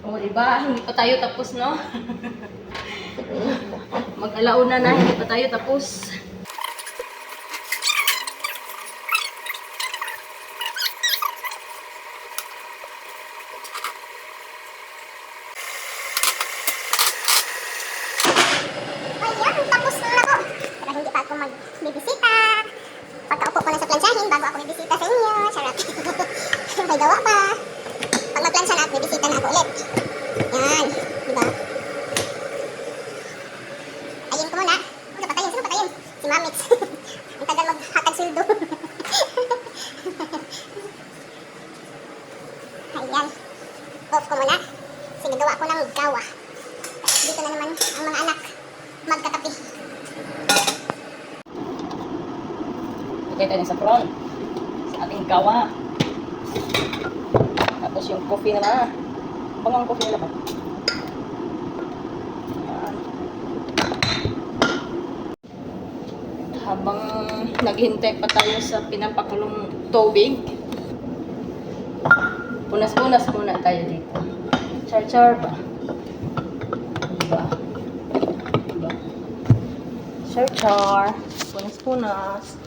O, diba? Hindi pa tayo tapos, no? Mag-alauna na, hindi pa tayo tapos. Ayan, tapos na ako. Pero hindi pa ako magbibisita. Pagkaupo ko lang sa plansyahin bago ako bibisita sa inyo. Charot. May gawa pa. Pag magplansya na at bibisita na ako ulit. Yan. Diba? Patayin ko muna. Ano patayin? Sino patayin? Si Mamix. Ang tagal maghatag sildo. Ayan. Off ko muna. Sinagawa ko ng gawa. Dito na naman ang mga anak magkakape. Lagay tayo sa front. Sa ating gawa. Tapos yung coffee na. Bangang coffee na ba? Ayan. Habang naghintay pa tayo sa pinapakulong tubig, punas-punas muna tayo dito. Char-char ba? Diba? Diba? Char-char. Punas-punas.